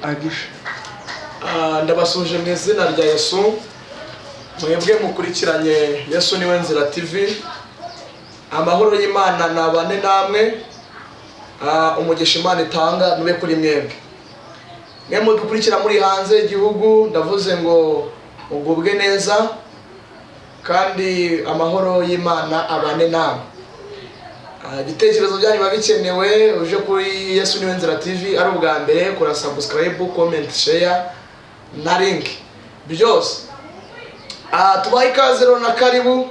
agisha. Ndabasuje mu izina rya Yesu. Mwebwe mukurikiranye Yesu niwenzira TV. Amahoro y'Imana nabane namwe. Umugisha Imana itanga nube kuri mwebwe. Mwe mudukurikira muri hanze igihugu, ndavuze ngo ugubwe neza kandi amahoro y'Imana abane namwe. Ibitekerezo byanyu babikenewe uje kuri Yesu niwenzira TV ari ubwa mbere kora subscribe, comment, share na link byose. Tubaye ikaze rero na karibu.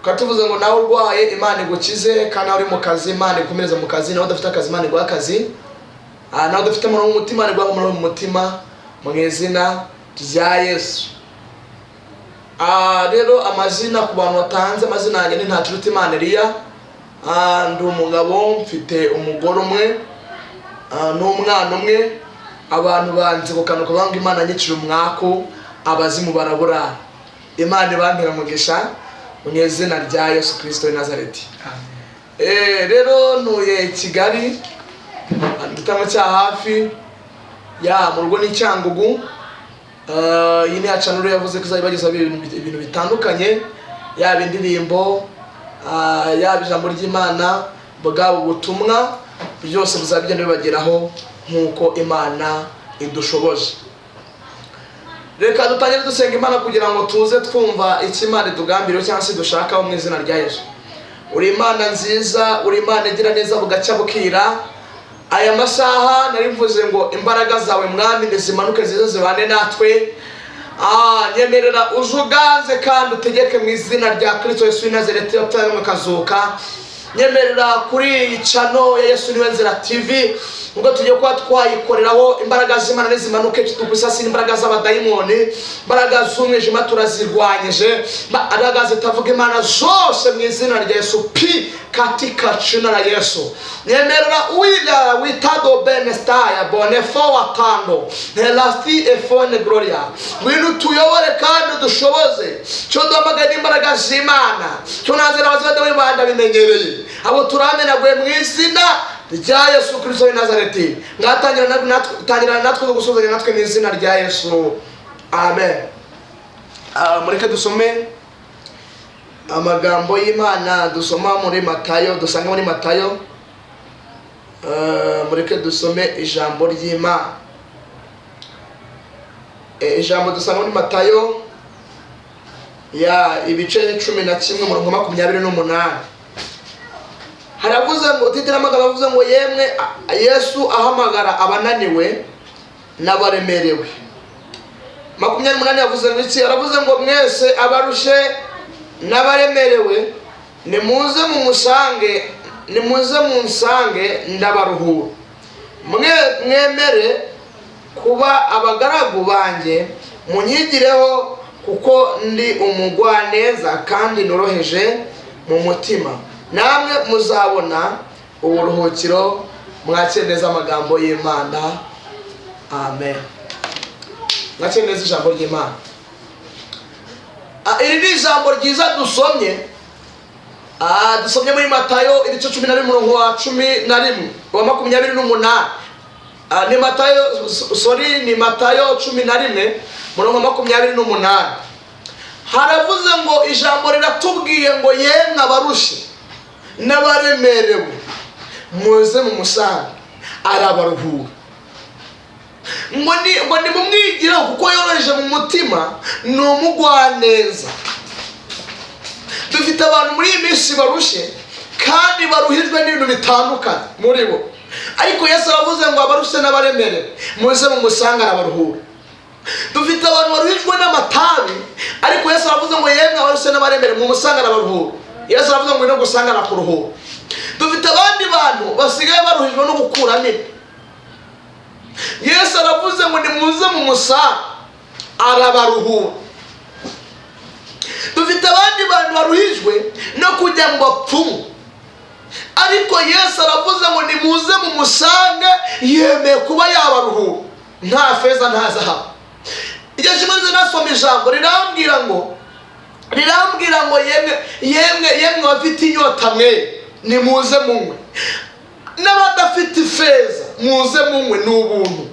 Katuvuze ngo nawe urwaye Imana igukize, kandi uri mu kazi Imana ikomereza mu kazi, nawe udafite akazi Imana iguha akazi, nawe udafite amahoro mu mutima Imana iguha amahoro mu mutima mu izina rya Yesu. Rero amazina ku bantu batanze amazina yanjye ni Ntakiruta Imana Elia. Ndi umugabo mfite umugore umwe n'umwana umwe. Abantu banze gukanuka banga Imana nyicira umwako, abazimu barabura. Imana ibantera mugisha mu izina rya Yesu Kristo w'i Nazareti. Rero ntuye Kigali, nditamo cya hafi ya mu rugo n'Icyangugu. Iyi ni acanuru yavuze ko izabageza ibintu bitandukanye, yaba indirimbo, yaba ijambo ry'Imana, bwabo ubutumwa, byose buzabigenda bibageraho nkuko Imana idushoboje. Reka dutangire dusenga Imana kugira ngo tuze twumva icyo Imana idugambiriye cyangwa se dushakaho mu izina rya Yesu. Uri Imana nziza, uri Imana igira neza bugacya bukira. Aya masaha nari mvuze ngo imbaraga zawe Mwami nizimanuke zize zibane natwe. Nyemerera uzuganze kandi utegeke mu izina rya Kristo Yesu w'i Nazareti wapfuye akazuka. Nyemerera kuri channel ya Yesu niwenzira TV ubwo tugiye kuba twayikoreraho imbaraga z'Imana nizimanuke, tukusasira imbaraga z'abadayimoni, imbaraga z'umwijima turazirwanyije, imbaraga zitavuga Imana zose mu izina rya Yesu katika jina la Yesu. Nyemerera uila witado benestaya bonefo watando nelasi efone gloria ngwino tuyobore kandi dushoboze cyo duhamagaye imbaraga z'Imana cyo nazira abazade b'Imana bimenyereye abo turamenaguye mu izina rya Yesu Kristo w'i Nazareti. Ngatangira natwe gusuzanya natwe mu izina rya Yesu. Amen. Mureke dusome amagambo y'Imana, dusoma muri Matayo, dusanga muri Matayo. Mureke dusome ijambo ry'Imana. Ijambo dusanga muri Matayo ya ibice 11:28. Haravuze ngo titira amagambo avuze ngo yemwe Yesu ahamagara abananiwe n'abaremerewe. 28 yavuze ngo iki? Aravuze ngo mwese abarushye n'abaremerewe nimuze munsange ndabaruhura. Mwemere kuba abagaragu banjye munyigireho kuko ndi umugwaneza kandi noroheje mu mutima, namwe muzabona uburuhukiro. Mwakire neza amagambo y'Imana. Amen. Mwakire neza ijambo ry'Imana. Iri ni ijambo ryiza dusomye. Dusomye muri Matayo ibice 11:28. Ni Matayo ni Matayo 11:28. Haravuze ngo ijambo riratubwiye ngo yemwe abarushye n'abaremerewe muze mumusange arabaruhura. Ngo ni mumwigire kuko yoroheje mu mutima, ni umugwaneza. Dufite abantu muri iyi minsi barushye kandi baruhijwe n'ibintu bitandukanye muri bo, ariko Yesu aravuze ngo abarushye n'abaremerewe muze mumusange arabaruhura. Dufite abantu baruhijwe n'amatabi, ariko Yesu aravuze ngo yemwe abarushye n'abaremerewe mumusange arabaruhura. Yesu aravuze ngo no gusanga arakuruhura. Dufite abandi bantu basigaye baruhijwe no gukuramo inda. Yesu aravuze ngo nimuze mumusange arabaruhura. Dufite abandi bantu baruhijwe no kujya mu bapfumu, ariko Yesu aravuze ngo nimuze mumusange yemeye kuba yabaruhura, nta feza nta zahabu. Igihe kimwe nasoma ijambo rirambwira ngo yemwe bafite inyota mwe nimuze munywe, n'abadafite ifeza muze munywe n'ubuntu.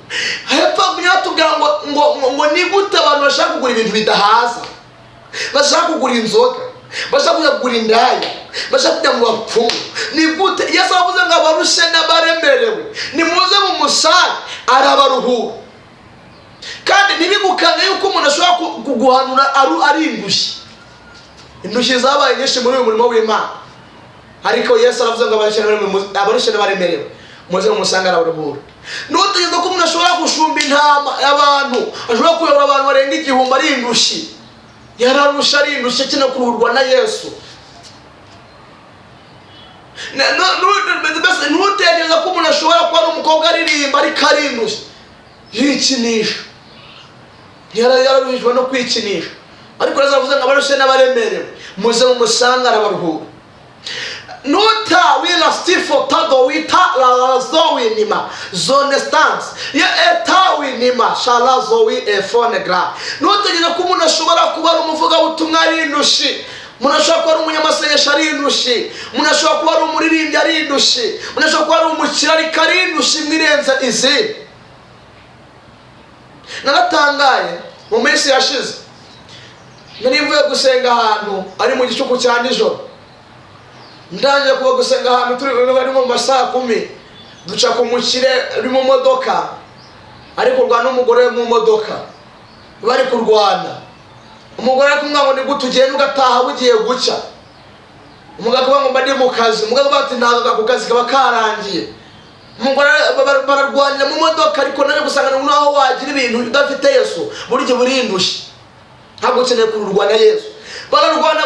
ni gute abantu bashaka kugura ibintu bidahaza, bashaka kugura inzoga, bashaka kugura indaya, bashaka kujya mu bapfumu. Ni gute Yesu avuze ngo abarushye n'abaremerewe nimuze mumusange arabaruhura. Kandi ntibigukane yuko umuntu ashobora kuguhanura ari indushyi. Indushyi zabaye nyinshi muri uyu murimo w'Imana, ariko Yesu aravuze ngo abarushye n'abaremerewe muze mumusange arabaruhura. Nutegereza ko umuntu ashobora gushumba intama abantu, ashobora kuyobora abantu barenga 1000 ari indushyi, yararusha ari indushyi akina kuruhurwa na Yesu. Nutegereza ko umuntu ashobora kuba ari umukobwa aririmba ariko ari indushyi, yikinisha, yararuhijwe no kwikinisha. Ariko Yesu aravuze ngo abarushye n'abaremerewe muze mumusange arabaruhura. Nota wila stifo tado wita la zowi nima zone stance ya etawi nima shala zowi efone gra. Nutegereza ko umuntu ashobora kuba ari umuvuga butumwa ari indushyi, umuntu ashobora kuba ari umunyamasengesho ari indushyi, umuntu ashobora kuba ari umuririmbyi ari indushyi, umuntu ashobora kuba ari umukire ariko ari indushyi mwirenze izindi. Naratangaye mu minsi yashize, nari mvuye gusenga ahantu ari mu gicuku cya nijoro. Ndangiye kuba gusenga ahantu turi mu masaha 10, duca ku mukire uri mu modoka, ariko rwana n'umugore mu modoka bari kurwana. Umugore akumwa ngo ni gute ugenda ugataha bugiye gucya. Umugabo akubwa ngo mbadi mu kazi, umugabo ati ntaga ku kazi kaba karangiye. Umugore bararwanira mu modoka, ariko naje gusanga n'aho wagira ibintu udafite Yesu buryo burindushye, ntabwo ukeneye kururwana Yesu. Bararwana.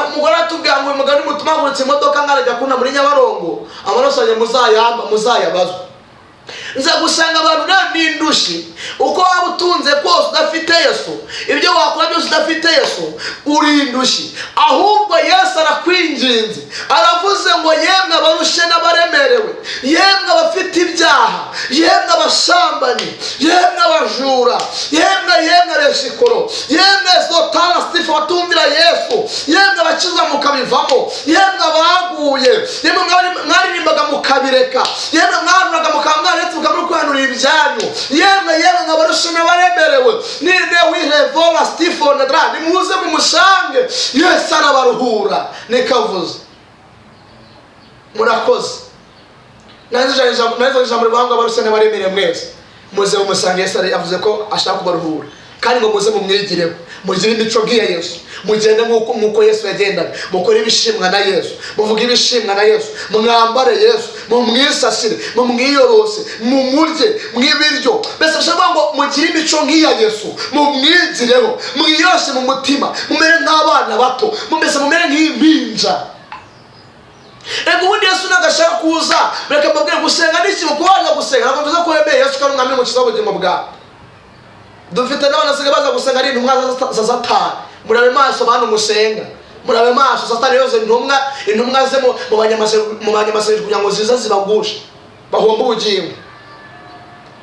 Umugore atubwira ngo umugabo n'umutuma agurutse imodoka nkarajya kuna muri Nyabarongo, amaraso yanjye muzayabazwa. Nza gusanga abantu n'indushyi, uko waba utunze kose udafite Yesu, ibyo wakora byose udafite Yesu, uri indushyi. Ahubwo Yesu arakwinginze, aravuze ngo yemwe abarushye n'abaremerewe, yemwe abafite ibyaha, yemwe abashambani, yemwe abajura, yemwe reshikoro, yemwe zotara stifu batumvira Yesu, yemwe abakiza mukabivamo, yemwe abaguye, yemwe mwaririmbaga mukabireka, yemwe mwaruraga mukamwaretse mukamurukwanura ibyanyu, yemwe abarushye n'abaremerewe ninde wihevola stifu nadra nimuze mumusange Yesu arabaruhura. Nikavuze murakoze. Nazo ijambo rivanga abarushye n'abaremerewe mwese muze mumusange Yesu yavuze ko ashaka kubaruhura. Kandi ngo muze mumwigireho, mugire imico nk'iya Yesu, mugende nk'uko Yesu yagendaga, mukore ibishimwa na Yesu, muvuge ibishimwa na Yesu, mwambare Yesu, mumwisasire, mumwiyorose, mumurye mw'ibiryo. Mbese ashaka ngo mugire imico nk'iya Yesu, mumwigireho, mwiyose mu mutima, mumere nk'abana bato, mbese mumere nk'impinja. Ego ubundi Yesu nagashaka kuza, reka mbabwire gusenga n'iki mukubaza gusenga, ntabwo bivuze ko wemeye Yesu kandi umwami mukiza ubugingo bwawe. Dufite n'abana baza gusenga ari intumwa za Satani. Murabe maso bantu musenga, murabe maso. Satani yoze intumwa ze mu banyamasengesho kugira ngo zize zibagushe bahomba ubugingo.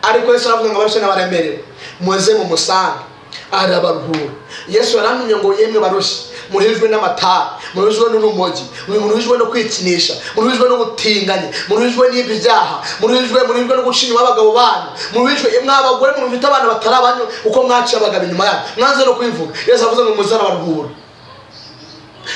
Ariko Yesu aravuga ngo abarushye n'abaremerewe muze mumusange arabaruhura. Yesu yarantumye ngo yemwe barushye muruhijwe n'amatabi, muruhijwe n'urumogi, muruhijwe no kwikinisha, muruhijwe no gutinganya, muruhijwe n'ibyaha, muruhijwe no gucinya abagabo banyu, muruhijwe mwabagore mufite abana batarabanyu uko mwaciye abagabo inyuma yanyu mwanze no kwivuga. Yesu avuze ngo muze arabaruhura.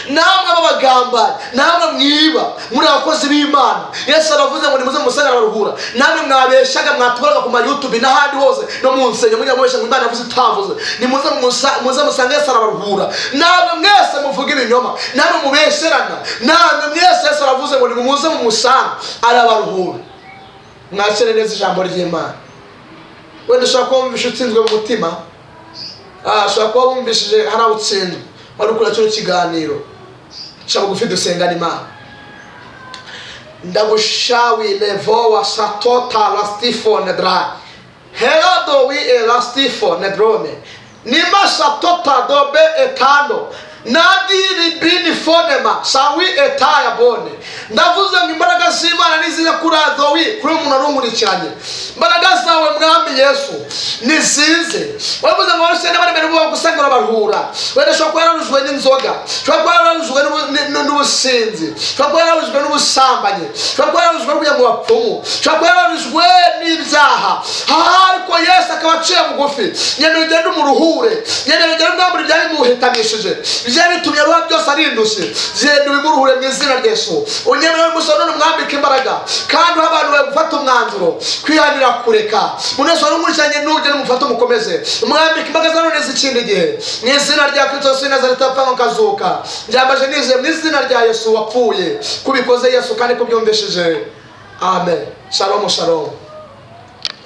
Namwe babagambanye, namwe mwiba, muri abakozi b'Imana, Yesu aravuze ngo nimuze musange arabaruhura. Namwe mwabeshaga mwatwaraga ku YouTube n'ahandi hose no mu nsengero munyamwesha ngo Imana yavuze itavuze, nimuze musange Yesu arabaruhura. Namwe mwese muvuga ibinyoma, namwe mubesherana, namwe mwese Yesu aravuze ngo nimuze mumusange arabaruhura. Mwakire neza ijambo ry'Imana. Wenda ushaka kuba wumvishe utsinzwe mu mutima, ushaka kuba wumvishije hari aho utsinzwe, wari ukora cyo kiganiro shaka gufi dusengana Imana. Ndagushawi levo wa satota la stifo nedra herado wi elastifo nedrome nima satota dobe etano nadiri bini fonema sawi etaya bone. Ndavuze ngo imbaraga z'Imana niziza kurazo wi kuri umuntu arungurikiranye. Imbaraga zawe mwami Yesu nizize. Wavuze ngo abarushye n'abaremerewe bo gusanga arabaruhura. Wenda shaka ko yararujwe n'inzoga, shaka ko yararujwe n'ubusinzi, shaka ko yararujwe n'ubusambanyi, shaka ko yararujwe n'ubujya mu bapfumu, shaka ko yararujwe n'ibyaha. Ariko Yesu akaba aciye bugufi. Nyemera ugende umuruhure, nyemera ugende umwambure ibyari bimuhetamishije, ibyari bitumye ruba byose ari indushyi, genda ubimuruhure mu izina rya Yesu. Unyemerere umusore none umwambike imbaraga, kandi uha abantu bawe gufata umwanzuro, kwihanira kureka. Umunezero n'umurishanye n'ugende umufate umukomeze, umwambike imbaraga za none z'ikindi gihe, mu izina rya Kristo Yesu w'i Nazareti apfa akazuka. Njyambaje nizeye mu izina rya Yesu wapfuye kubikoze Yesu kandi kubyumvishije. Amen. Shalom shalom.